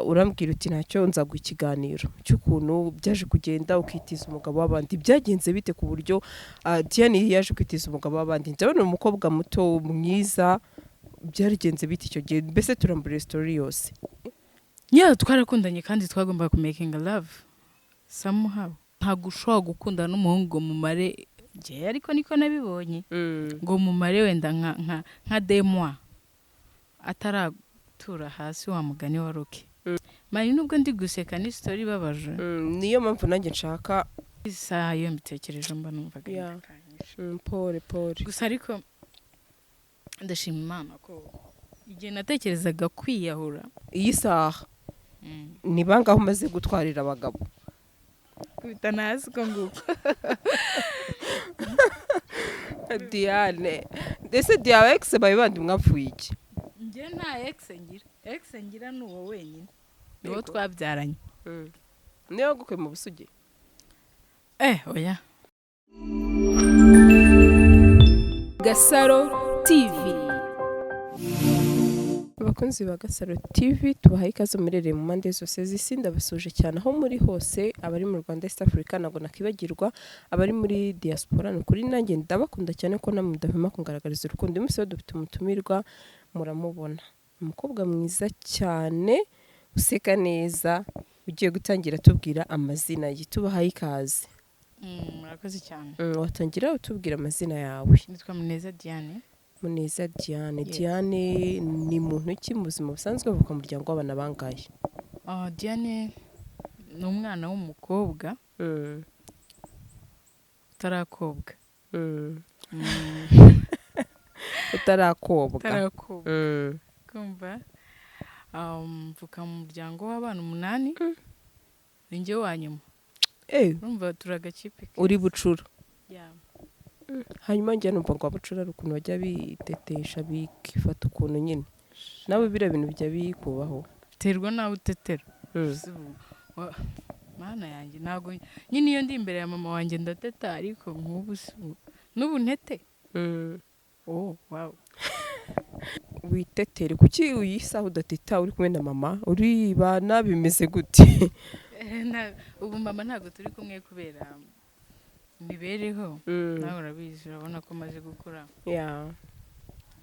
urambwira uti ntacyo nzaguha ikiganiro cy'ukuntu byaje kugenda ukitiza umugabo w'abandi. Byagenze bite ku buryo Diane yaje kwitiza umugabo w'abandi? Ndabona umukobwa muto mwiza, byarigenze bite icyo gihe? Mbese turambura story yose. Twarakundanye kandi twagomba ku making love somehow. Ntabwo ushobora gukunda n'umuhungu mu mare je, ariko niko nabibonye ngo mu mare wenda nka demwa ataratura hasi wa mugani wa roke. Mari nubwo ndi guseka ni story babaje. Niyo mpamvu nanjye nshaka isaha yo mbitekereje mba numvaga ndakanyisha. Pole. Gusa ariko ndashima Imana ko igihe natekerezaga kwiyahura iyi saha ni bangaho umaze gutwarira abagabo. Kubita nasi ko nguko. Diane, ndetse Diane ex bayibandi mwapfuye iki? Nje nta ex ngira nuwo wenyine. Niwo twabyaranye. Niyo gukwe mu busugi. Oya. Gasaro TV. Abakunzi ba Gasaro TV tubahaye ikaze murereye mu mande zose z'isi. Ndabasuje cyane aho muri hose, abari mu Rwanda, East Africa nago nakibagirwa, abari muri diaspora n'ukuri nanjye ndabakunda cyane ko namwe mudahema kungaragariza urukundo. Uyu munsi dufite umutumirwa muramubona, umukobwa mwiza cyane useka neza, ugiye gutangira tubwira amazina ye. Tubahaye ikaze. Murakoze cyane. Watangira utubwira amazina yawe. Nitwa Muneza Diane. Muneza Diane. Diane ni muntu ki mu buzima busanzwe avuka mu muryango w'abana bangaye? Diane ni umwana w'umukobwa utarakobwa. Utarakobwa. Kumva mvuka mu muryango w'abana 8. Ninjye wa nyuma. Urumva turagakipe. Uri bucura. Yeah. Hanyuma njye numva ngo abucura ari ukuntu bajya bitetesha bikifata ukuntu nyine. Nawe bira bintu bijya bikubaho. Terwa nawe utetera. Mana yanjye nago nyine iyo ndi imbere ya mama wanjye ndateta, ariko nk'ubu n'ubu ntete. Wow. Witetere kuki uyisaho udateta uri kumwe na mama? Uri bana bimeze gute? Ubu mama ntago turi kumwe kubera mibereho. Nawe urabizi, urabona ko maze gukura.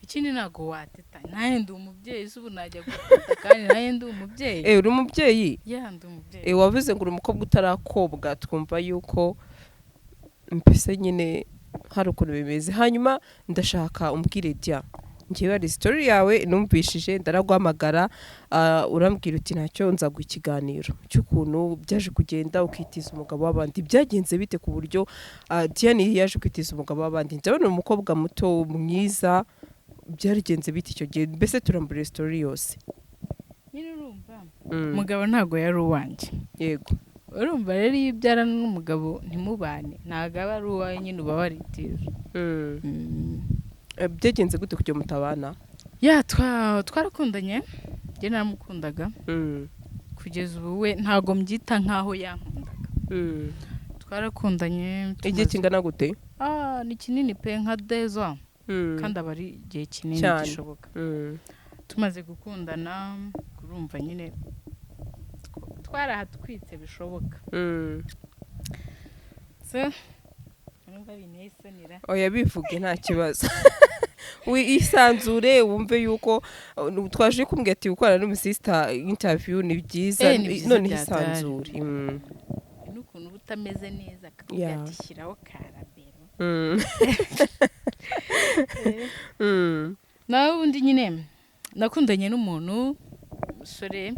Ikindi ntago wateta. Naye ndi umubyeyi, ubu najya gufata kandi naye ndi umubyeyi. Uri umubyeyi? Ndi umubyeyi. Wavuze ngo uri umukobwa utarakobwa, twumva yuko mpese nyine hari ukuntu bimeze. Hanyuma ndashaka umbwire Dia, ngiye bari story yawe numvishije, ndaraguhamagara, urambwira uti ntacyo nzaguha ikiganiro cy'ukuntu byaje kugenda ukitiza umugabo w'abandi. Byagenze bite ku buryo Diane yaje kwitiza umugabo w'abandi? Ndabona umukobwa muto mwiza, byarigenze bite icyo gihe? Mbese turambura story yose. Nyine urumva umugabo ntago yari uwanjye. Yego. Urumva rero iyo ubyarana n'umugabo ntimubane, ntago aba ari uwawe nyine uba waritije. Byagenze gute kugira mutabana? Twarakundanye, njye naramukundaga. Kugeza ubu we ntago mbyita nkaho yankundaga. Twarakundanye. Igihe kingana gute? Ni kinini pe, nka 2 ans. Kandi aba ari igihe kinini gishoboka. Tumaze gukundana, urumva nyine twarahatwitse bishoboka. Numva binesonira. Oya bivuge nta kibazo. Isanzure wumve yuko twaje kumbwira ati gukorana n'umusista interview ni byiza, none isanzure. N'ukuntu butameze neza akagishyiraho karabero. Nawe undi nyine nakundanye n'umuntu umusore,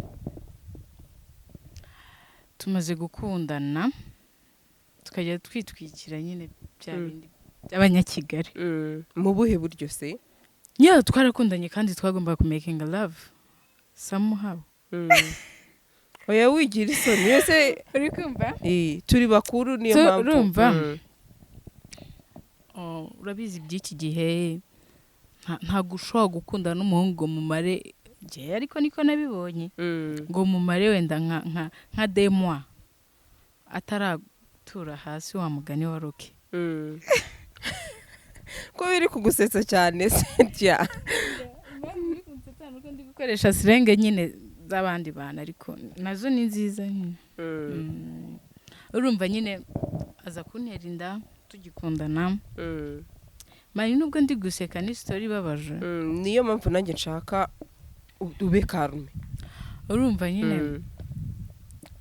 tumaze gukundana tukajya twitwikira nyine bya bindi by'abanyakigali. Mu buhe buryo se? Twarakundanye kandi twagomba ku making love somehow. Oya wigira isoni ese uri kumva? Turi bakuru niyo mpamvu. Urumva urabizi by'iki gihe ntago ushobora gukunda n'umuhungu mu mare je, ariko niko nabibonye ngo mu mare wenda nka demwa ataratura hasi wa mugani wa roke. Ko biri kugusetsa cyane se Dia? Ndi gukoresha sirenge nyine z'abandi bantu ariko nazo ni nziza nyine. Urumva nyine aza kuntera inda tugikundana. Mari nubwo ndi guseka ni story ibabaje. Niyo mpamvu nanjye nshaka ube karume. Urumva nyine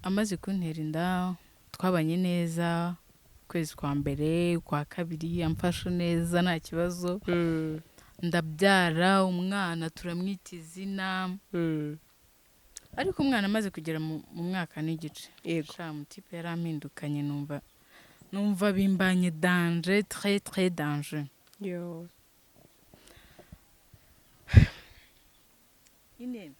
amaze kuntera inda twabanye neza kwezi kwa mbere kwa kabiri amfasha neza nta kibazo. Ndabyara umwana turamwita izina. Ariko umwana amaze kugera mu mwaka n'igice. Sha mutipe yarampindukanye numva bimbanye danger très très danger. Yo. Ine.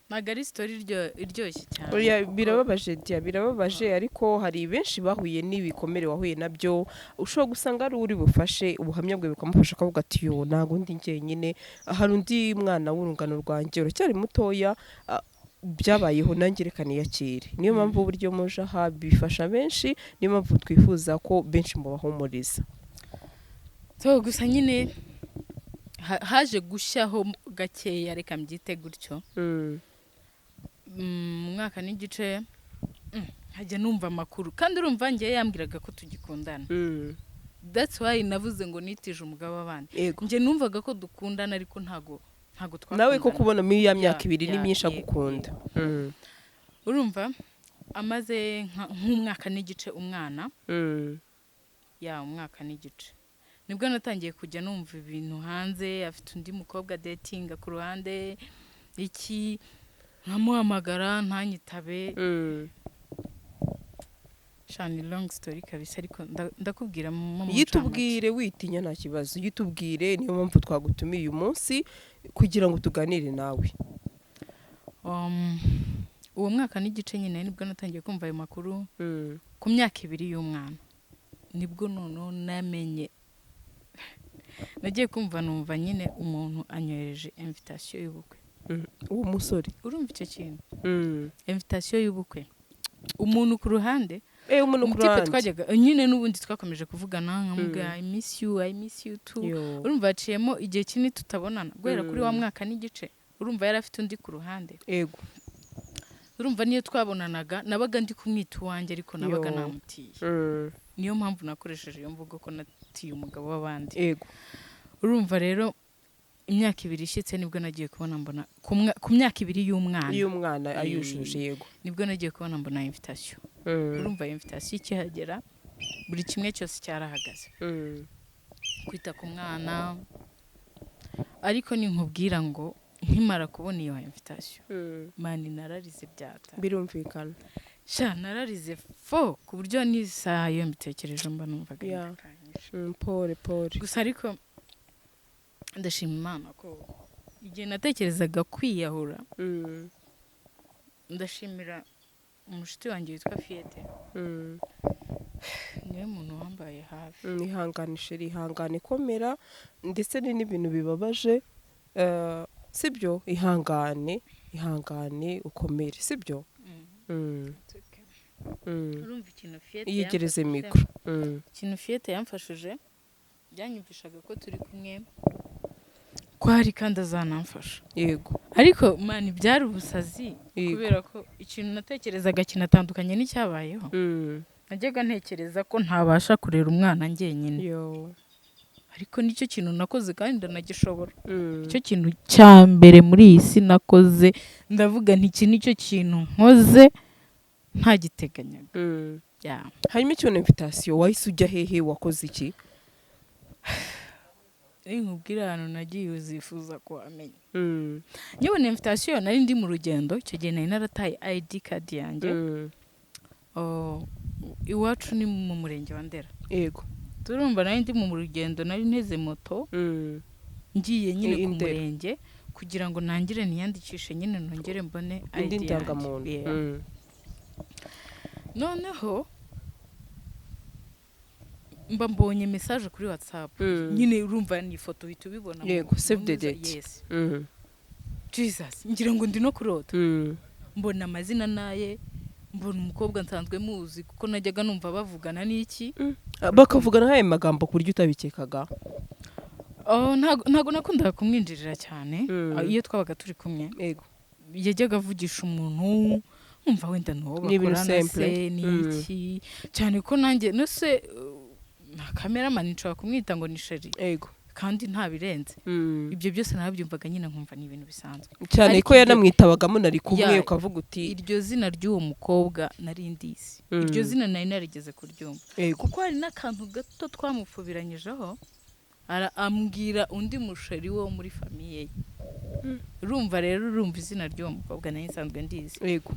Magari story iryoshye cyane. Oya birababaje ariko hari benshi bahuye n'ibikomere wahuye nabyo ushobora gusanga ari uri bufashe ubuhamya bwe bikamufasha akavuga ati yo nago ndi njyenyine hari undi mwana w'urungano rwanjye uracyari mutoya byabayeho nanjye reka niyakire. Niyo mpamvu uburyo muje aha bifasha benshi, niyo mpamvu twifuza ko benshi mubahumuriza. So gusa nyine haje gushyaho gakeya reka mbyite gutyo. Mwaka n'igice hajya numva makuru kandi urumva ngiye yambwiraga ko tugikundana. That's why navuze ngo nitije umugabo wabandi. Nje numvaga ko dukundana ariko ntago twakundana. Nawe ko kubona muri ya myaka 2 ni myinshi agukunda. Urumva amaze nk'umwaka n'igice umwana. Umwaka n'igice. Nibwo natangiye kujya numva ibintu hanze afite undi mukobwa dating ku ruhande iki nkamuhamagara ntanyitabe. Shani long story kabisa ariko ndakubwira mu yitubwire witinya nta kibazo yitubwire niyo mpamvu twagutumiye uyu munsi kugira ngo tuganire nawe. Uwo mwaka n'igice nyine nibwo natangiye kumva ayo makuru ku myaka 2 y'umwana. Nibwo noneho namenye nagiye kumva numva nyine umuntu anyohereje invitation y'ubukwe. Uwo musore urumva icyo kintu invitation y'ubukwe umuntu ku ruhande umuntu ku ruhande twajyaga nyine n'ubundi twakomeje kuvugana nkamuga I miss you too. Urumva aciyemo igihe kinini tutabonana guhera kuri wa mwaka n'igice. Urumva yari afite undi ku ruhande. Urumva niyo twabonanaga nabaga ndi kumwita uwanjye ariko nabaga namutiye. Niyo mpamvu nakoresheje iyo mvugo ko natiye umugabo wabandi. Urumva rero imyaka 2 ishitse nibwo nagiye kubona mbona ku myaka 2 y'umwana ayujuje. Nibwo nagiye kubona mbona invitation. Urumva invitation ikihagera buri kimwe cyose cyarahagaze. Kwita ku mwana ariko ni nkubwira ngo nkimara kubona iyo invitation mani nararize byata birumvikana. Sha nararize ku buryo n'isaha yo mbitekereje mba numvaga pole gusa ariko ndashima Imana ko igihe natekerezaga kwiyahura. Ndashimira umushiti wanjye witwa Fiete. Niwe muntu wambaye hafi. Ihangane komera ndetse n'ibintu bibabaje sibyo ihangane ukomere sibyo. Urumva ikintu Fiete yigereze mikro. Ikintu Fiete yamfashije byanyumvishaga ko turi kumwe kwari kandi azanamfasha. Ariko mani byari ubusazi kubera ko ikintu natekerezaga kinatandukanye n'icyabayeho. Najyaga ntekereza ko ntabasha kurera umwana njyenyine. Ariko nicyo kintu nakoze kandi ndanagishobora. Icyo kintu cya mbere muri iyi si nakoze ndavuga nti iki nicyo kintu nkoze ntagiteganyaga. Hanyuma icyo invitation wahise ujya hehe wakoze iki? Nkubwira hano nagiye uzifuza ko amenya. Nyibona invitation nari ndi mu rugendo icyo gihe nari narataye ID card yanjye. Iwacu ni mu murenge wa Ndera. Turumva nari ndi mu rugendo nari nteze moto. Ngiye nyine ku murenge kugira ngo nangire niyandikishe nyine nongere mbone ID yanjye. Noneho mba mbonye message kuri WhatsApp. Nyine urumva ni ifoto uhita ubibona. Save the date. Jesus ngira ngo ndi no kurota. Mbona amazina naye mbona umukobwa nsanzwe muzi kuko najyaga numva bavugana n'iki. Bakavugana haye magambo kuryo utabikekaga. Ntago nakundaga kumwinjirira cyane iyo twabaga turi kumwe. yajyaga avugisha umuntu umva wenda n'uwo bakorana se n'iki cyane ko nanjye nose kameramani nshobora kumwita ngo ni sheri yego kandi nta birenze ibyo byose narabyumvaga nyine nkumva ni ibintu bisanzwe cyane ko yanamwitabagamo nari kumwe ukavuga uti iryo zina ry'uwo mukobwa nari ndizi iryo zina nari narigeze kuryumva kuko hari n'akantu gato twamufubiranyijeho ambwira undi musheri wo muri famiye ye urumva rero urumva izina ry'uwo mukobwa nari nsanzwe ndizi yego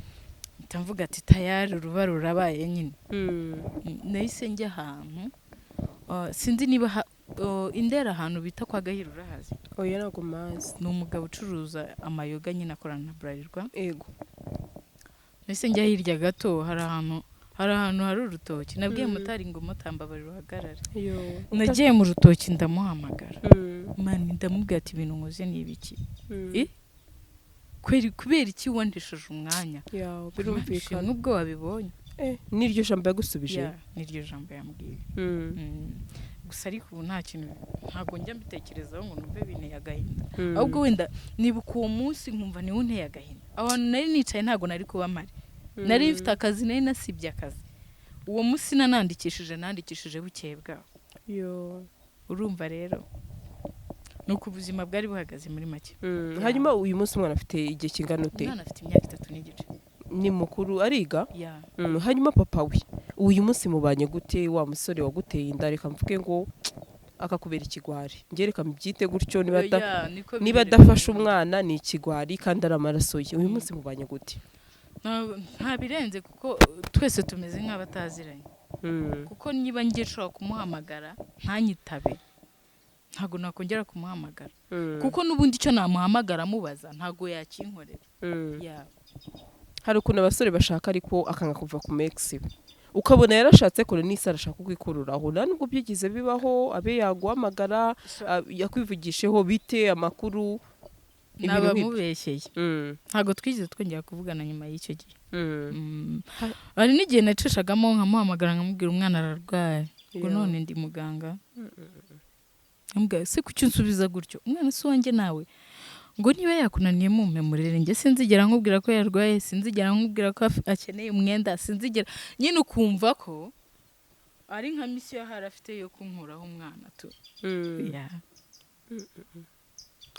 mvuga ati tayari uruba rurabaye nyine nahise njya ahantu sinzi niba indera ahantu bita kwa Gahiro urahazi oya ntabwo mazi ni umugabo ucuruza amayoga nyine akorana na Bralirwa yego nahise njya hirya gato hari ahantu hari urutoki nabwiye motari ngo motambabari ruhagarare nagiye mu rutoki ndamuhamagara mani ndamubwira ati ibintu nkoze ni ibiki kubera iki wandisheje umwanya birumvikana nubwo wabibonye n'iryo jambo yagusubije n'iryo jambo yambwiye gusa ariko ubu nta kintu ntabwo njya mbitekerezaho ngo numve binteye agahinda ahubwo wenda nibuka uwo munsi nkumva niwo unteye agahinda abantu nari nicaye ntabwo nari kuba mari nari mfite akazi nari nasibye akazi uwo munsi nandikishije bukeye bwaho urumva rero nuko ubuzima bwari buhagaze muri make hanyuma uyu munsi umwana afite igihe kingana ute umwana afite imyaka 3 n'igice ni mukuru ariga hanyuma papa we uyu munsi mubanye gute wa musore waguteye inda reka mvuge ngo akakubera ikigwari njye reka mbyite gutyo niba adafashe umwana ni ikigwari kandi ari amaraso ye uyu munsi mubanye gute nta birenze kuko twese tumeze nk'abataziranye kuko niba ngiye nshobora kumuhamagara ntanyitabe ntago nakongera kumuhamagara kuko nubundi icyo namuhamagara mubaza ntago yakinkorera hari ukuntu abasore bashaka ariko akanga kuva ku Mexico ukabona yarashatse kure n'isi arashaka kwikururaho nubwo byigize bibaho abe yaguhamagara yakwivugisheho bite amakuru nabamubeshyeye ntago twigize twongera kuvugana nyuma y'icyo gihe hari n'igihe nacishagamo nkamuhamagara nkamubwira umwana ararwaye ngo none ndi muganga ambwira se kuki unsubiza gutyo umwana si wanjye nawe ngo niba yakunaniye mumemurire njye sinzigera nkubwira ko yarwaye sinzigera nkubwira ko akeneye umwenda sinzigera nyine ukumva ko ari nka misiyo yahari afite yo kunkuraho umwana tu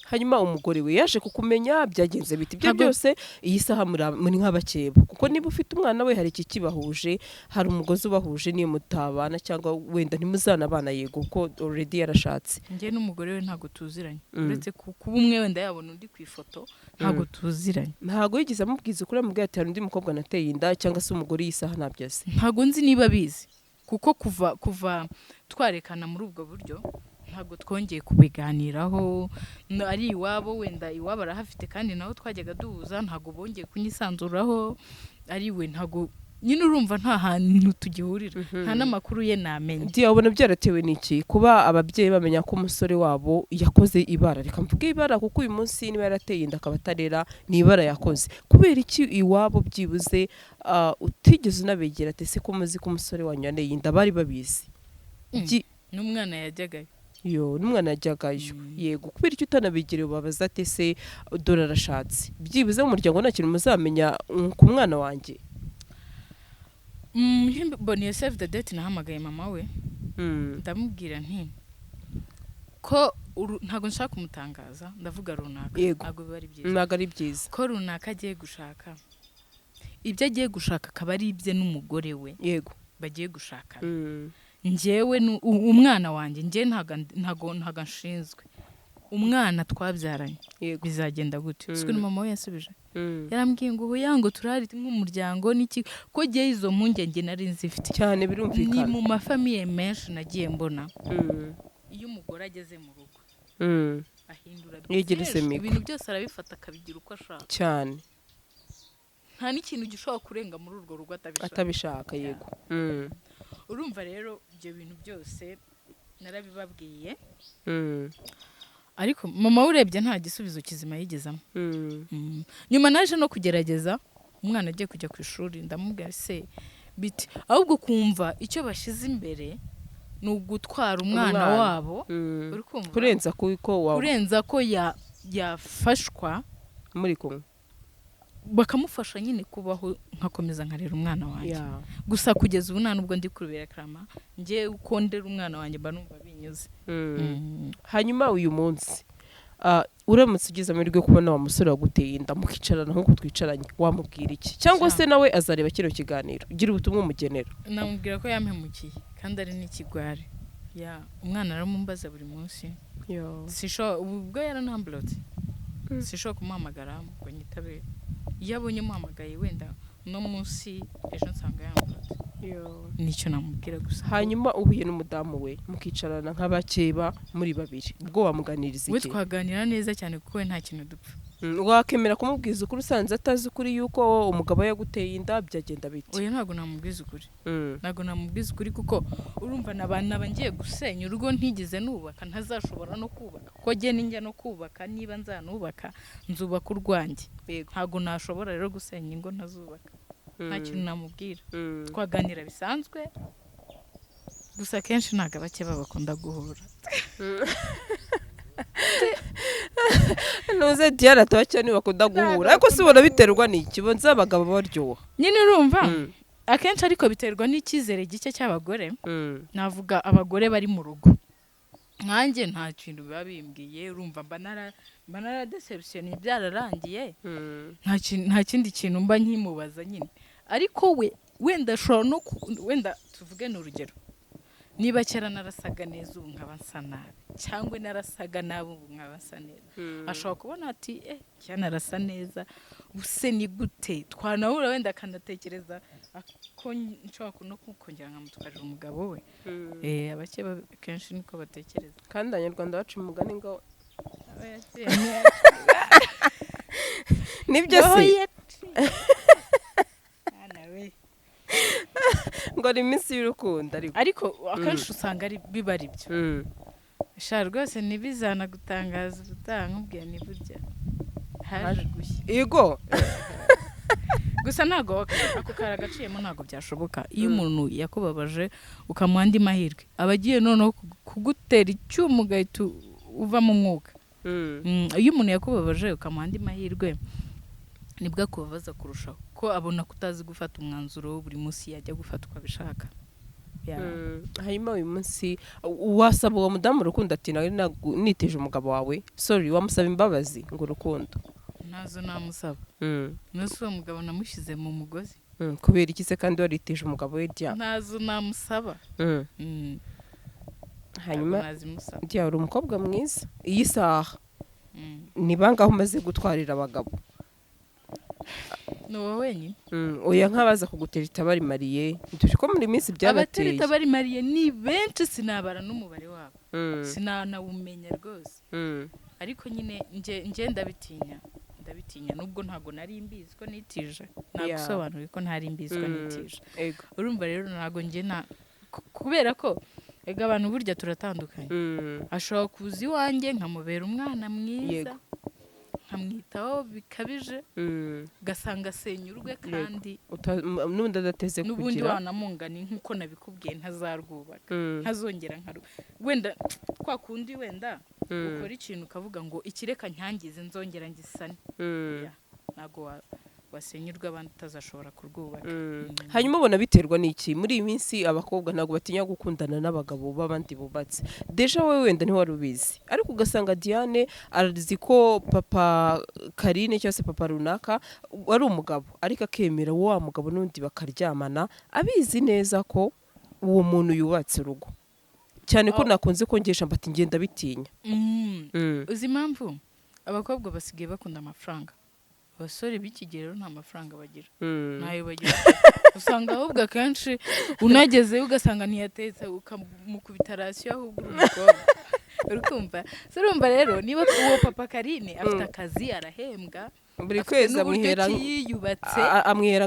hanyuma umugore we yaje kukumenya byagenze biti byo byose iyi saha muri nk'abakeba kuko niba ufite umwana we hari iki kibahuje hari umugozi ubahuje niyo mutabana cyangwa wenda ntimuzana abana yego kuko already yarashatse njye n'umugore we ntago tuziranye uretse kuba umwe wenda yabona undi ku ifoto ntago tuziranye ntago yigize amubwiza ukuri amubwira ati hari undi mukobwa nateye inda cyangwa se umugore y'isaha ntabyo azi ntago nzi niba bizi kuko kuva twarekana muri ubwo buryo ntago twongeye kubiganiraho ari iwabo wenda iwabo arahafite kandi naho twajyaga duhuza ntago bongeye kunyisanzuraho ari we ntago nyine urumva nta hantu tugihurira nta n'amakuru ye namenye ndiyabona byaratewe n'iki kuba ababyeyi bamenya ko umusore wabo yakoze ibara reka mvuge ibara kuko uyu munsi niba yarateye inda akaba atarera ni ibara yakoze kubera iki iwabo byibuze utigeze unabegera ati se ko muzi ko umusore wanyu yaneye inda bari babizi n'umwana yajyagayo n'umwana yajyagayo yego kubera icyo utanabigire babaza ati se dore arashatse byibuze mu muryango nta kintu muzamenya ku mwana wanjye mboniye save the date nahamagaye mama we ndamubwira nti ko ntago nshaka kumutangaza ndavuga runaka ntago biba ari byiza ntago ari byiza ko runaka agiye gushaka ibyo agiye gushaka akaba ari ibye n'umugore we yego bagiye gushaka njyewe umwana wanjye njye ntago nshinzwe umwana twabyaranye bizagenda gute siko mama we yasubije yarambwiye ngo yango turari nk'umuryango n'iki ko giye izo mpungenge nari nzifite cyane birumvikana ni mu mafamiye menshi nagiye mbona iyo umugore ageze mu rugo ahindura ibintu byose arabifata akabigira uko ashaka cyane nta n'ikintu gishobora kurenga muri urwo rugo atabishaka yego urumva rero ibyo bintu byose narabibabwiye ariko mama urebye nta gisubizo kizima yigezamo nyuma naje no kugerageza umwana agiye kujya ku ishuri ndamubwira se biti ahubwo kumva icyo bashize imbere ni ugutwara umwana wabo uri kumva kurenza ko yafashwa muri kumwe bakamufasha nyine kubaho nkakomeza nkarera umwana wanjye gusa kugeza ubu nta nubwo ndi kurubera karama ngiye uko ndera umwana wanjye mba numva binyuze. Hanyuma uyu munsi uramutse ugize amahirwe yo kubona wa musore waguteye inda mukicarana nk'uko twicaranye wamubwira iki cyangwa se nawe azareba kino kiganiro ugira ubutumwa umugenera? Namubwira ko yampemukiye kandi ari n'ikigwari. Umwana aramumbaza buri munsi ubwo yaranamburotse sishobora kumuhamagara ngo nyitabe. Iyo abonye muhamagaye wenda no munsi ejo nsanga yamburotse. Nicyo namubwira gusa. Hanyuma uhuye n'umudamu we mukicarana nk'abakeba muri babiri ubwo wamuganiriza iki? We twaganira neza cyane kuko nta kintu dupfa. Wakemera kumubwiza ukuri usanze atazi ukuri yuko umugabo yaguteye inda byagenda bite? Oya ntago namubwiza ukuri. Ntago namubwiza ukuri kuko urumva naba ngiye gusenya urugo ntigeze nubaka ntazashobora no kubaka ko jye ninjya no kubaka niba nzanubaka nzubaka urwanjye. Ntago nashobora rero gusenya ingo ntazubaka. Nta kintu namubwira. Twaganira bisanzwe gusa kenshi ntago abake bakunda guhura. Nuze Diana twacyo bakunda guhura ariko sibona biterwa n'iki bo nzabagabo baryoha nyine urumva. Akenshi ariko biterwa n'ikizere gike cy'abagore. Navuga abagore bari mu rugo nkanjye nta kintu biba bimbwiye urumva mba nara deception byararangiye. Nta kindi kintu mba nkimubaza nyine ariko we wenda shora no wenda tuvuge n'urugero niba kera narasaga neza ubu nkaba nsa nabi cyangwa narasaga nabi ubu nkaba nsa neza ashobora kubona ati kera narasa neza ubuse ni gute twanahura wenda akanatekereza ko nshobora no kukongera nkamutukarira umugabo we. Abake kenshi niko batekereza kandi abanyarwanda bacu umugani ngo nibyo se ngo ni iminsi y'urukundo ariko akenshi usanga biba ari byo. Sha rwose ntibizana gutangaza ubutaha nkubwiye ni burya haje gushya yego gusa ntago ako kara gaciyemo ntago byashoboka. Iyo umuntu yakubabaje ukamuha andi mahirwe abagiye noneho kugutera icyuma ugahita uva mu mwuka. Iyo umuntu yakubabaje ukamuha andi mahirwe nibwo akubabaza kurushaho ko abona kutazi gufata umwanzuro buri munsi yajya gufata uko abishaka. Hanyuma uyu munsi wasaba uwo mudamu urukundo ati nawe niteje umugabo wawe wamusaba imbabazi ngo urukundo? Nazo namusaba. Nose uwo mugabo namushyize mu mugozi. Kubera iki se kandi wariteje umugabo we Diana? Nazo namusaba. Hanyuma Diana uri umukobwa mwiza iyi saha ni bangaho umaze gutwarira abagabo? No wowe wenyine? Oya nk'abaza kugutereta bari mariye dore ko muri minsi byabateye. Abatereta bari mariye ni benshi sinabara n'umubare wabo. Sinanawumenya rwose. Ariko nyine nje ndabitinya nubwo ntago nari mbizi ko nitije nagusobanura ko ntari mbizi ko nitije. Urumva rero ntago nje kubera ko ega abantu burya turatandukanye. Ashobora kuza iwanjye nkamubera umwana mwiza nkamwitaho bikabije gasanga asenyurwe kandi n'undi adateze kugira n'ubundi wanamungani nk'uko nabikubwiye ntazarwubaka ntazongera wenda kwa kundi wenda ukora ikintu ukavuga ngo ikireka nyangize nzongera ngisane ntago wasenyurwa abandi utazashobora kurwubaka. Hanyuma ubona biterwa n'iki muri iyi minsi abakobwa ntago batinya gukundana n'abagabo b'abandi bubatse? Deja wowe wenda ntiwari ubizi ariko ugasanga Diane arazi ko papa Karine cyangwa se papa runaka wari umugabo ariko akemera wa mugabo n'undi bakaryamana abizi neza ko uwo muntu yubatse urugo cyane ko nakunze kongesha mbati ngenda bitinya. Uzi impamvu abakobwa basigaye bakunda amafaranga? Abasore b'ikigero nta mafaranga bagira. Nayo bagira. Usanga ahubwo akenshi unageze ugasanga ntiyatetse ukamukubita rasiyo ahubwo umukobwa. Urukumva? Urumva rero niba uwo papa Karine afite akazi arahembwa buri kwezi amwihera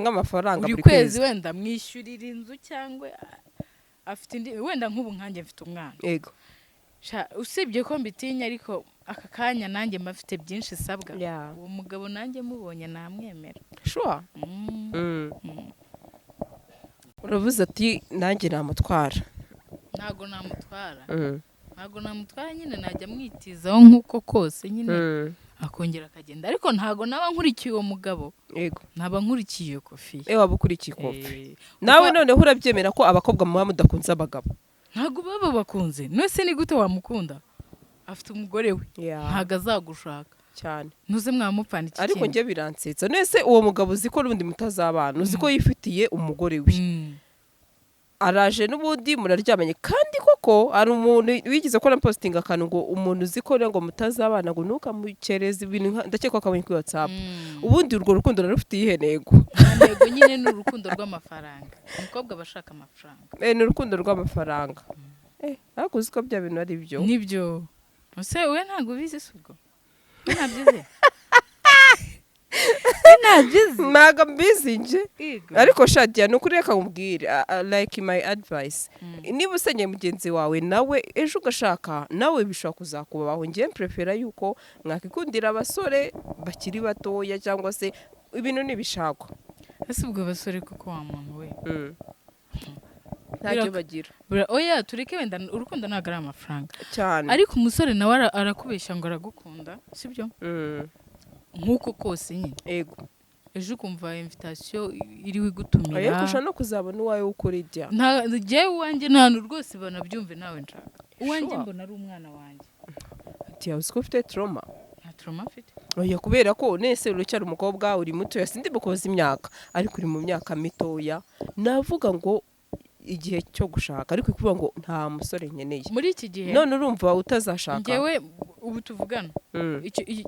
nk'amafaranga buri kwezi wenda mwishyurira inzu cyangwa afite wenda nk'ubu nkanjye mfite umwana. Yego. Usibye ko mbitinya ariko aka kanya nanjye mafite byinshi sabwa. Uwo mugabo nanjye mubonye namwemera. Sure. Uravuze ati nanjye namutwara? Ntago namutwara nyine najya mwitizaho nk'uko kose nyine akongera akagenda ariko ntago naba nkurikiye uwo mugabo yego naba nkurikiye kofi waba ukurikiye kofi nawe noneho urabyemera ko abakobwa muba mudakunze abagabo ntago baba bakunze nose ni gute wamukunda afite umugore we ntago azagushaka cyane nuze mwamupfana iki ariko nge biransetsa nese uwo mugabo uziko n'ubundi mutazabana uziko yifitiye umugore we araje n'ubundi muraryamanye kandi koko ari umuntu wigize ko na posting akantu ngo umuntu uziko ngo mutazabana ngo nukamukereza ibintu ndakeka ko kuri WhatsApp ubundi urwo rukundo rufite ihenego ntego nyine n'urukundo rw'amafaranga umukobwa bashaka amafaranga ni urukundo rw'amafaranga ariko uziko bya bintu ari byo nibyo ese we ntago bizi subwo ntabyize ntago mbizi nje ariko shadia nukuri reka nkubwire like my advice niba usenye mugenzi wawe nawe ejo ugashaka nawe bishobora kuzakubaho ngiye prefera yuko mwakikundira abasore bakiri batoya cyangwa se ibintu nibishakwa ese ubwo basore kuko wa muntu we ntacyo bagira oya tureke wenda urukundo ntago ari amafaranga cyane ariko umusore nawe arakubeshya ngo aragukunda sibyo nkuko kose nyine yego ejo kumva invitation iri wigutumira ariko usha no kuzabona uwawe ukora ijya ntagiye uwanjye ntantu rwose banabyumve nawe nshaka uwanjye mbona ari umwana wanjye ati uziko ufite trauma nta trauma afite oya kubera ko nese urucyari umukobwa uri muto sindi bukoza imyaka ariko uri mu myaka mitoya navuga ngo igihe cyo gushaka ariko kuvuga ngo nta musore nkeneye muri iki gihe none urumva utazashaka ngewe ubu tuvugana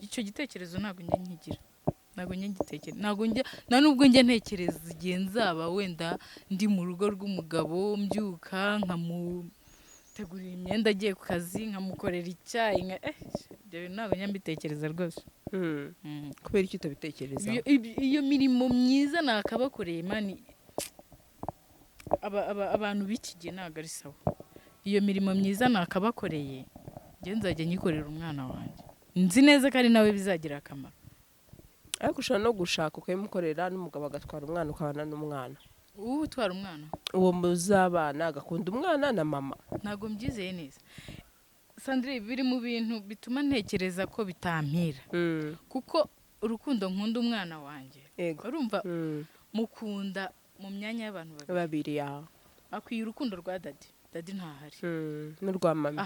icyo gitekerezo ntago njye nkigira ntago njye ngitekereza ntago njye na nubwo njye ntekereza igihe nzaba wenda ndi mu rugo rw'umugabo mbyuka nkamutegurira imyenda agiye ku kazi nkamukorera icyayi ibyo bintu ntago njya mbitekereza rwose kubera icyo utabitekereza iyo mirimo myiza nakabakoreye mani abantu b'iki gihe ntago ari sawa iyo mirimo myiza nakabakoreye njye nzajya nyikorera umwana wanjye nzi neza ko ari nawe bizagira akamaro ariko ushobora no gushaka ukayimukorera n'umugabo agatwara umwana ukabana n'umwana utwara umwana uwo muzabana agakunda umwana na mama ntago mbyizeye neza Sandrine biri mu bintu bituma ntekereza ko bitampira kuko urukundo nkunda umwana wanjye urumva mukunda mu myanya y'abantu babiri akwiye urukundo rwa dadi ntahari n'urwa mami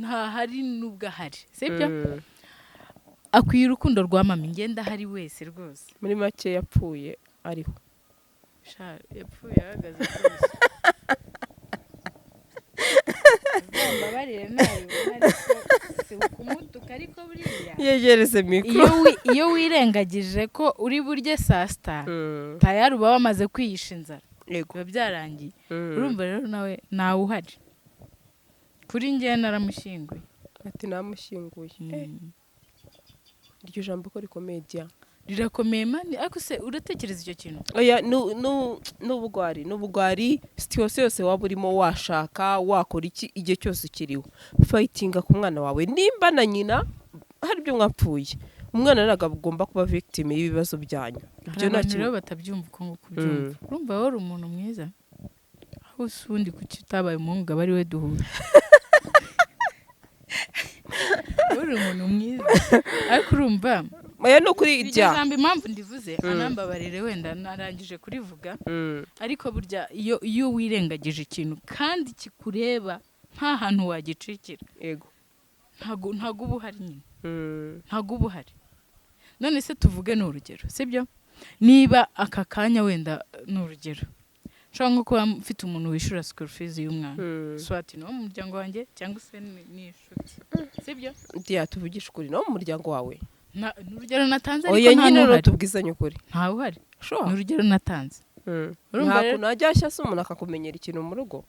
ntahari n'ubwo ahari sibyo akwiye urukundo rwa mami ngenda ahari wese rwose muri make yapfuye ariho yapfuye ahagaze rwose mbabarire ntabibona ariko si ukumutuka ariko buriya yegereze mikoro iyo wirengagije ko uri burye saa sita tayari uba wamaze kwiyisha inzara biba byarangiye urumva rero nawe ntawe uhari kuri njye naramushyinguye ati namushyinguye iryo jambo ko rikomeye rirakomeye mani ariko se uratekereza icyo kintu oya n'ubugwari situation yose waba urimo washaka wakora iki igihe cyose kiriho fightinga ku mwana wawe nimba na nyina hari byo mwapfuye umwana ntabwo agomba kuba victim y'ibibazo byanyu ibyo nta kintu batabyumva uko nguko byumva urumva wari umuntu mwiza aho usundi kuki utabaye umuhungu aba ari we duhura wari umuntu mwiza ariko urumva oya no kuri ijya jambo impamvu ndivuze anambabarire wenda narangije kurivuga ariko burya iyo wirengagije ikintu kandi kikureba nta hantu wagicikira yego ntago uba uhari nyine ntago uba uhari none se tuvuge n'urugero sibyo niba aka kanya wenda n'urugero nshobora nko kuba mfite umuntu wishyura school fees y'umwana swati no mu muryango wanjye cyangwa se n'inshuti sibyo tuvugisha ukuri no mu muryango wawe n'urugero natanze ariko oya nyine rutubwizanye ukuri ntawe uhari n'urugero natanze urumva rero najya ashyase umuntu akakumenyera ikintu mu rugo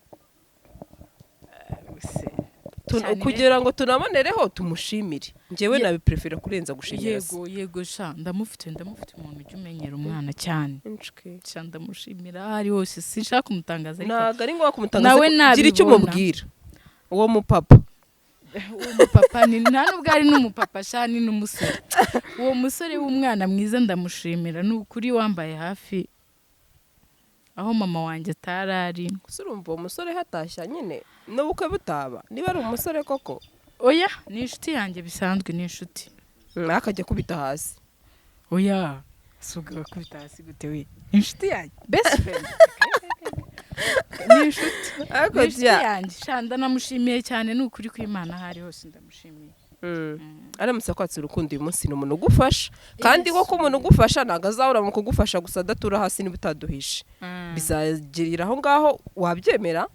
kugira ngo tunabonereho tumushimire njyewe nabiprefera kurenza gushimira yego sha ndamufite umuntu ujya umenyera umwana cyane sha ndamushimira aho ari hose sinshaka kumutangaza ariko ntabwo ari ngombwa kumutangaza gira icyo umubwira uwo mupapa nta nubwo ari n'umupapa sha ni n'umusore uwo musore w'umwana mwiza ndamushimira ni ukuri wambaye hafi aho mama wanjye atarari gusa urumva uwo musore hatashya nyine n'ubukwe butaba niba ari umusore koko oya ni inshuti yanjye bisanzwe ni inshuti akajya kubita hasi. oya suga kubita hasi gute we inshuti yanjye best friend ni inshuti yanjye shanda namushimiye cyane n'ukuri kw'Imana hari hose ndamushimiye. aramutse akwatse urukundo uyu munsi ni umuntu ugufasha kandi koko umuntu ugufasha ntabwo azahora mu kugufasha gusa adatura hasi niba utaduhishe bizagirira aho ngaho wabyemera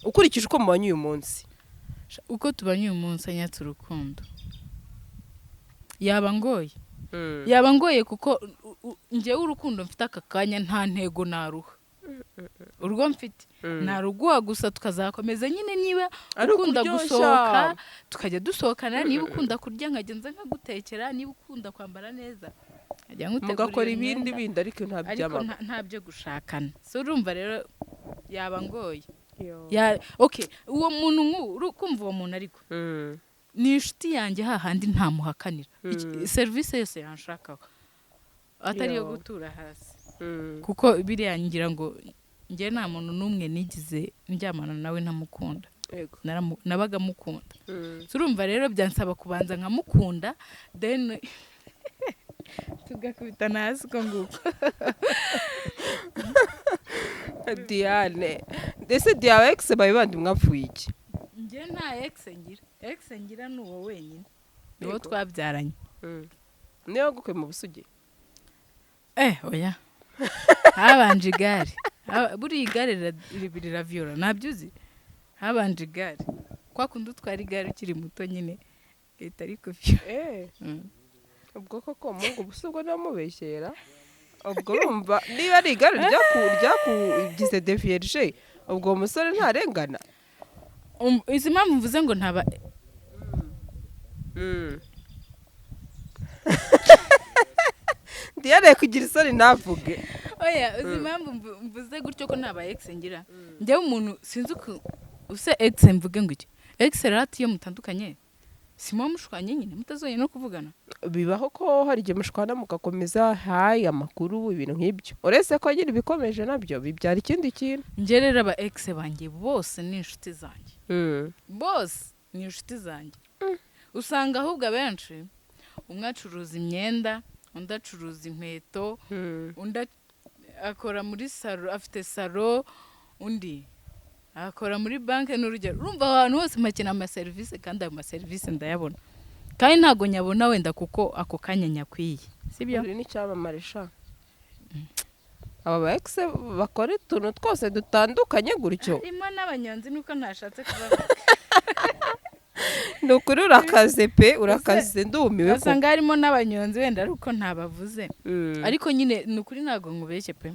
ukurikije uko mubanye uyu munsi. Uko tubanye uyu munsi anyatse urukundo yaba ngoye kuko njyewe urukundo mfite aka kanya nta ntego naruha urwo mfite naruguha gusa tukazakomeza nyine niba ukunda gusohoka tukajya dusohokana niba ukunda kurya nkagenza nkagutekera niba ukunda kwambara neza mugakora ibindi ariko nta byo gushakana so urumva rero yaba ngoye okay uwo muntu kumva uwo muntu ariko ni inshuti yanjye hahandi ntamuhakanira service yose yanshakaho atari yo gutura hasi kuko biriya ngira ngo njye nta muntu n'umwe nigize ndyamana nawe ntamukunda nabaga mukunda turumva rero byansaba kubanza nkamukunda then tugakubitana hasi ko nguko. Diane ndetse Diane ex bayibandi mwapfuye iki? Njye nta ex ngira n'uwo wenyine niwo twabyaranye. Niyo gukwe mu busugi? Oya habanje igare buri igare riravyora nabyuzi habanje igare kwa kundi utwara igare ukiri muto nyine ariko vyo ubwo koko mungu busubwo namubeshyera ubwo urumva niba ari igare ryakugize de vierge ubwo umusore ntarengana. Izi mpamvu mvuze ngo ntaba Diane kugira isoni navuge. Oya uzi mpamvu mvuze gutyo ko ntaba ex ngira njyewe umuntu sinzi ko use ex mvuge ngo iki ex rati yo mutandukanye simo mushwanye nyine mutazoye no kuvugana bibaho ko hari igihe mushwana mugakomeza amakuru ibintu nk'ibyo uretse ko agira ibikomeje nabyo bibyara ikindi kintu. Njye rero aba ex banjye bose ni inshuti zanjye bose ni inshuti zanjye usanga ahubwo abenshi umwe acuruza imyenda undi acuruza inkweto undi akora muri salo afite salo undi akora muri banke n'urugero urumva abantu bose makina ama service kandi ayo ma service ndayabona kandi ntago nyabona wenda kuko ako kanya nyakwiye sibyo ni cyamamare sha aba ba ex bakora utuntu twose dutandukanye gutyo harimo n'abanyonzi nuko ntashatse kubavuga nukuri urakaze pe urakaze ndumiwe ko asanga harimo n'abanyonzi wenda ariko ntabavuze ariko nyine nukuri ntago nkubeshye pe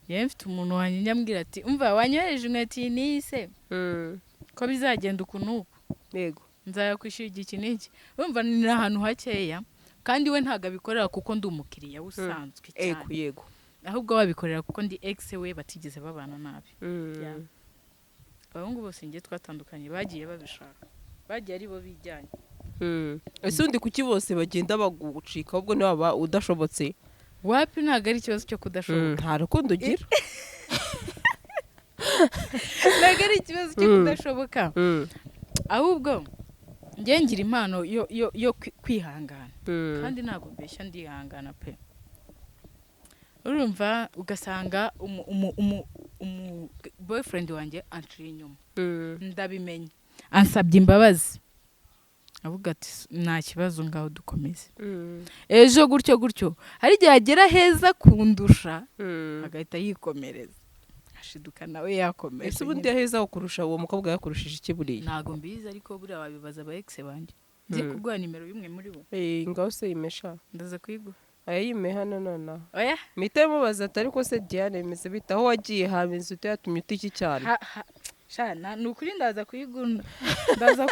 yewe mfite umuntu wanyambwira ati umva wanyohereje inkweto nise ko bizagenda ukuntu yego nzayakwishyura iki n'iki urumva ni ahantu hakeya kandi we ntago abikorera kuko ndi umukiriya usanzwe cyane yego ahubwo babikorera kuko ndi ex we batigeze babana nabi abahungu bose ngiye twatandukanye bagiye babishaka bagiye ari bo bijyanye ese undi kuki bose bagenda bagucika ahubwo niba waba udashobotse wapi ntago ari ikibazo cyo kudashoboka nta rukundo ugira ntago ari ikibazo cyo kudashoboka ahubwo njye ngira impano yo kwihangana kandi ntago mbeshya ndihangana pe urumva ugasanga boyfriend wanjye anciye inyuma ndabimenye ansabye imbabazi avuga ati nta kibazo ngaho dukomeze ejo gutyo hari igihe agera heza kundusha agahita yikomereza ashiduka nawe yakomeza ese ubundi heza ukurusha uwo mukobwa yakurushije iki buriya ntago mbizi ariko buriya wabibaza aba ex banjye ngiye kuguha nimero y'umwe muri bo ngaho se yimesha ndaza kuyiguha ayime hano nona oya mite mubaza atari ko se Diane bimeze bita aho wagiye habize utayatumye utiki cyane shana nukuri ndaza kuyiguna ndaza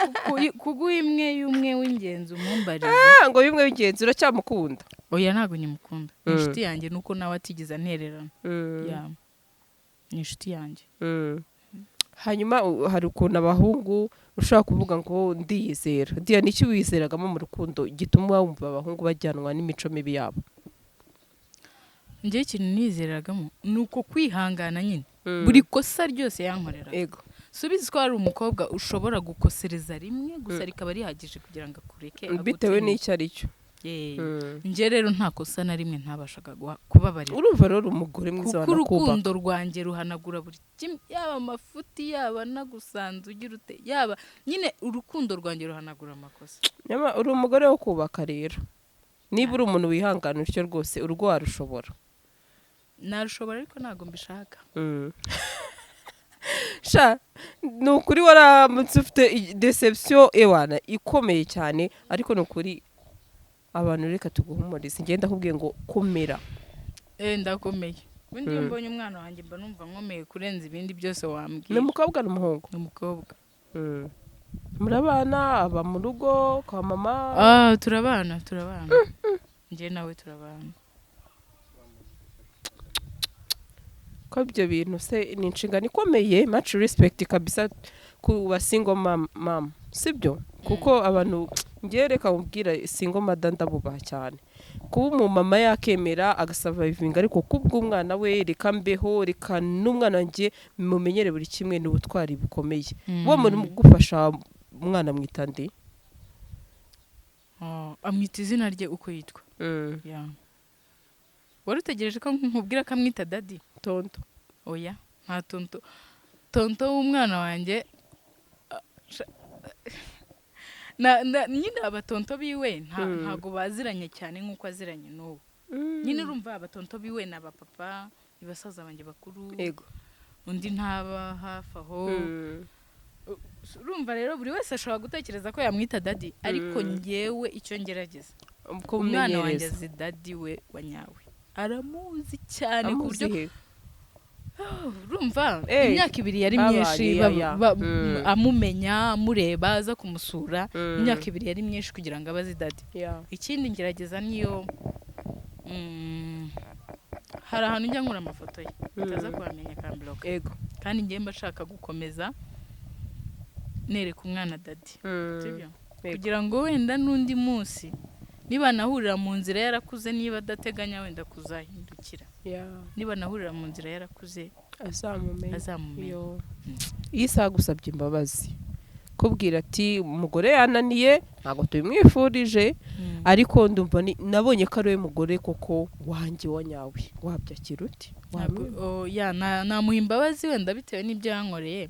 kuguha imwe w'ingenzi umumbarize ngo bimwe w'ingenzi uracyamukunda oya ntago nyimukunda inshuti yanjye nuko nawe atigiza ntererana ni inshuti yanjye hanyuma hari ukuntu abahungu ushaka kuvuga ngo ndiyizera Diane iki wizeragamo mu rukundo gituma wumva abahungu bajyanwa n'imico mibi yabo? Njye ikintu nizeragamo nuko kwihangana nyine buri kosa ryose yankorera yego subizi ko ari umukobwa ushobora gukosereza rimwe gusa rikaba rihagije kugira ngo akureke bitewe n'icyo ari cyo. Nje rero nta kosa na rimwe ntabashaga kubabarira. Urumva rero umugore mwiza wana kuba urukundo rwanjye ruhanagura buri kimwe, yaba amafuti yaba nagusanze ugira ute, yaba nyine urukundo rwanjye ruhanagura amakosa. Nyama uri umugore wo kubaka rero. Niba uri umuntu wihangana utyo rwose urugo warushobora. Narushobora ariko ntago mbishaka. Sha nukuri waramutse ufite deception ewana ikomeye cyane, ariko nukuri abantu reka tuguhumurize. Ngenda kubwiye ngo komera. Ndakomeye. Undi mbonye umwana wanjye mba numva nkomeye kurenza ibindi byose wambwiye. Ni umukobwa n'umuhungu? Ni umukobwa. Murabana aba mu rugo kwa mama? Turabana. Nje nawe turabana. Ko ibyo bintu se ni inshingano ikomeye. Much respect kabisa ku basingo mama. Sibyo? Kuko abantu ngiye reka mubwira singo madanda bubaha cyane. Kuba umumama yakemera agasurvivinga, ariko kubw'umwana we reka mbeho, reka n'umwana wanjye mumenyere buri kimwe n'ubutwari bukomeye. Wo muri gufasha umwana mwitande? Amwita izina rye uko yitwa. Wari utegereje ko nkubwira ko amwita daddy? Tonto. Oya, nta tonto. Tonto w'umwana wanjye nyine abatonto biwe ntago baziranye cyane nk'uko aziranye n'ubu. Nyine urumva abatonto biwe ni abapapa, ni basaza banjye bakuru. Undi ntaba hafi aho. Urumva rero buri wese ashobora gutekereza ko yamwita daddy, ariko ngewe icyo ngerageza, umwana wanjye azi daddy we wa nyawe, aramuzi cyane ku buryo urumva imyaka 2 yari myinshi amumenya, amureba, aza kumusura. Imyaka 2 yari myinshi kugira ngo abazi daddy. Ikindi ngerageza niyo hari ahantu njya nkura amafoto ye ataza kuhamenya kambloka. Kandi ngiye mbashaka gukomeza nereka umwana daddy. Sibyo? Kugira ngo wenda n'undi munsi niba nahurira mu nzira yarakuze, niba adateganya wenda kuzahindukira, niba nahurira mu nzira yarakuze azamumenya. Isa gusabye imbabazi, kubwira ati umugore yananiye ntago tubimwifurije, ariko ndumva nabonye ko ari we mugore koko wanjye wa nyawe. Wabyakira uti? Namuha imbabazi wenda bitewe n'ibyo yankoreye,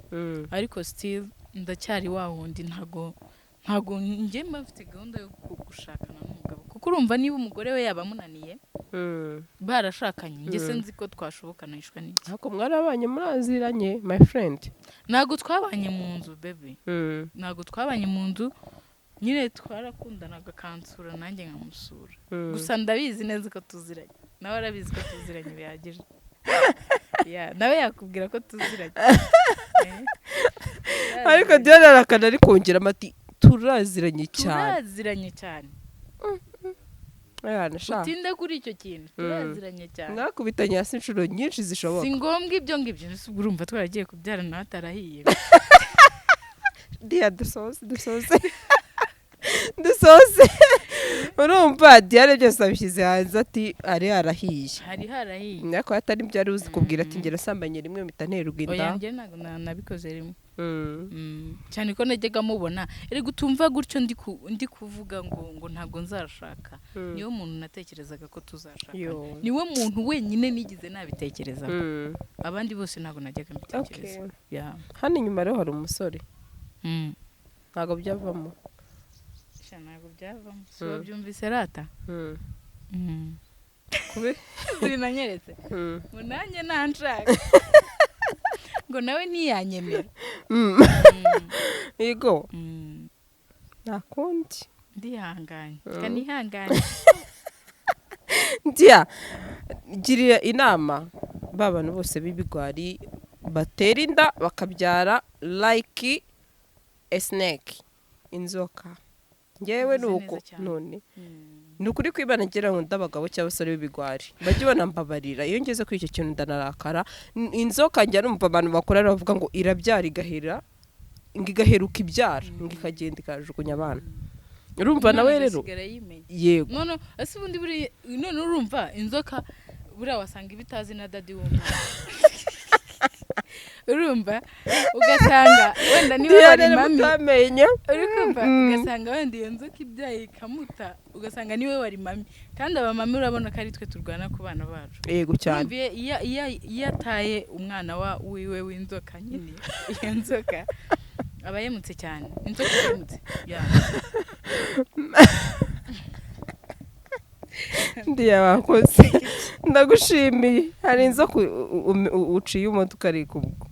ariko still ndacyari wa wundi. Ntago njye mfite gahunda yo gushakana n'umugabo, kuko urumva niba umugore we yaba munaniye barashakanye, njye senzi ko twashobokana ishwa n'iki. Hako mwarabanye muraziranye my friend? Ntago twabanye mu nzu baby. Ntago twabanye mu nzu, nyine twarakundanaga kansura nanjye nkamusura. Gusa ndabizi neza ko tuziranye, nawe arabizi ko tuziranye bihagije. Nawe yakubwira ko tuziranye. Ariko Diana arakana ari kongera amati turaziranye cyane. Utinde kuri icyo kintu, turaziranye cyane. Mwakubitanye hasi inshuro nyinshi zishoboka. Si ngombwa ibyo ngibyo, urumva twaragiye kubyarana hatarahiye. Dia dusoze urumva Diane byose abishyize hanze ati ari harahiye. Nako atari ibyo ari uzi kubwira ati ngera sambanye rimwe mpita nterwa inda. Oya njye ntago nabikoze rimwe. Cyane ko najyaga mubona ere gutumva gutyo ndi kuvuga ngo ntago nzashaka. Niyo muntu natekerezaga ko tuzashaka. Niwe muntu wenyine nigize nabitekereza. Abandi bose ntago najyaga mbitekereza. Hano inyuma rero hari umusore. Ntago byavamo. Ntago byavamo. So byumvise rata. Kube zinanyeretse. Ngo nanjye nanshaka. Ngo nawe ntiyanyemera. Yego. Nakundi. Ndihanganye. Kanihanganye. Ndia girira inama babana bose b'ibigwari batera inda bakabyara like a snake, inzoka. Ngewe nuko none nukuri kwibana ngira ngo ndabagabo cy'abasore b'ibigwari bajye banambabarira. Iyo ngeze kuri icyo kintu ndanarakara. Inzoka njya numva abantu bakorera bavuga ngo irabyara igaheruka ibyara ngikagenda ikajugunya abana. Urumva nawe rero yego none ase ubundi buri none urumva inzoka buriya wasanga ibitazi na daddy w'umwana. urumva ugasanga wenda niba bari mami uri kumva ugasanga wenda iyo nzoka ibyaye ikamuta ugasanga niwe wari mami kandi abamami urabona ko ari twe turwana ku bana bacu yego cyane iyo ataye umwana wiwe w'inzoka nyine iyo nzoka aba yemutse cyane inzoka yemutse ndiya wakoze ndagushimiye hari inzoka uciye umutwe ukarika ubwo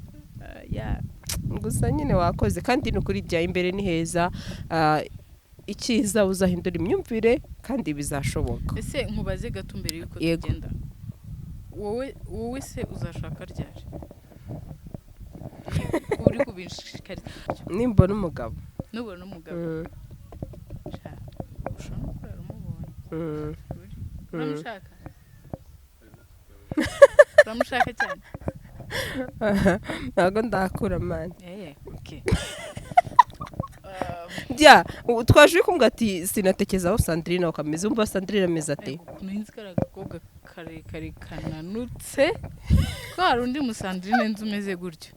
gusa nyine wakoze kandi ni ukuri jya imbere ni heza ikiza uzahindura imyumvire kandi bizashoboka ese nkubaze gato mbere yuko tugenda wowe se uzashaka ryari uri kubishikariza nimbona umugabo nubona umugabo ushobora no kurara umubonye uramushaka uramushaka cyane ntabwo ndakura mani okay twaje kumbwa ati sinatekezaho Sandrine ukameze umva Sandrine ameze ate ninzi karagakobwa karekare kananutse ko hari undi musandrine nzi umeze gutyo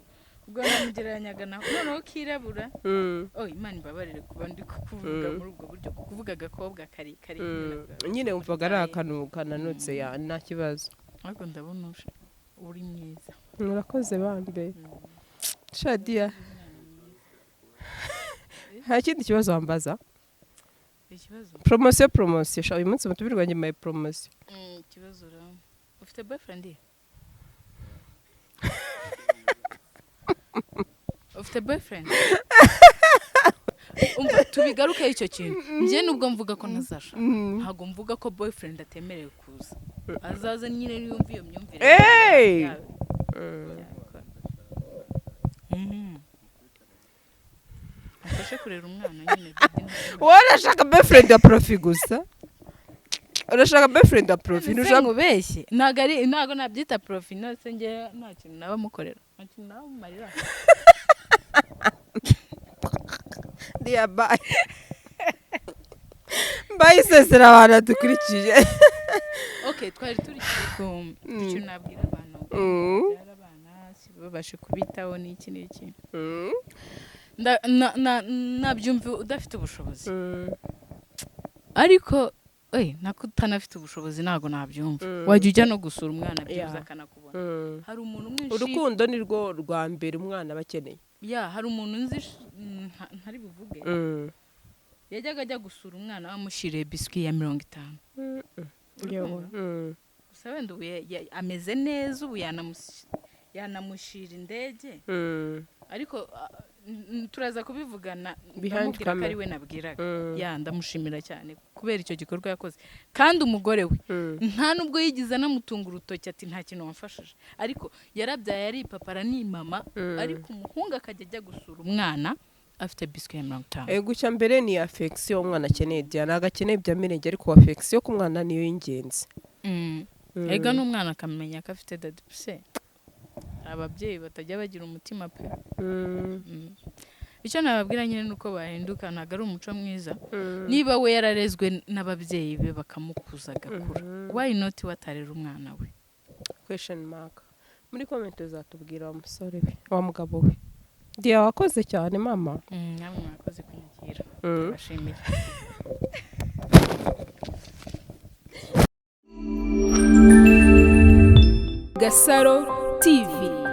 ubwo namugereranyaga naho noneho kirabura Imana ibabarire kuba ndi kuvuga muri ubwo buryo kuvuga agakobwa karekare nyine umvaga ari akantu kananutse nta kibazo ariko ndabona uri mwiza murakoze bambe Shadia nta kindi kibazo wambaza promosiyo shaho uyu munsi mutubirwa nyuma ya promosiyo ikibazo ufite boyfriend ufite boyfriend umva tubigaruke icyo kintu njye nubwo mvuga ko ntazasha ntago mvuga ko boyfriend atemerewe kuza azaza nyine yumva iyo myumvire afashe kurera umwana nyine urashaka boyfriend ya profi gusa urashaka boyfriend ya profi ntushaka ubeshye ntago nabyita profi nose nge nta kintu naba mukorera nta kintu naba mumarira ndiya bye sesera abantu dukurikiye okay twari turi ku icyo nabwira abantu abana babashe kubitaho n'iki n'iki nabyumva udafite ubushobozi ariko nakutanafite ubushobozi ntago nabyumva wajya ujya no gusura umwana byibuze akanakubona hari umuntu mwinshi urukundo ni rwo rwa mbere umwana bakeneye hari umuntu nzi ntari buvuge yajyaga ajya gusura umwana bamushyiriye biswi ya 50 gusa wenda ubu ameze neza ubu yanamushyira indege ariko turaza kubivugana ndamubwira ko ari we nabwiraga ndamushimira cyane kubera icyo gikorwa yakoze kandi umugore we nta nubwo yigize anamutunga urutoki ati nta kintu wamfashije ariko yarabyaye ari papa ni mama ariko umuhungu akajya ajya gusura umwana afite biswi ya 50 gucya mbere ni affection umwana akeneye ntabwo akeneye bya mirenge ariko affection ku mwana niyo y'ingenzi ega n'umwana akamenya ko afite dadipse ababyeyi batajya bagira umutima pe icyo nababwira nyine nuko bahinduka ntago ari umuco mwiza niba we yararezwe n'ababyeyi be bakamukuza agakura why not watarera umwana we question mark muri comment uzatubwira wa musore we wa mugabo we ndiya wakoze cyane mama namwe mwakoze kunyakira bashimira Gasaro TV.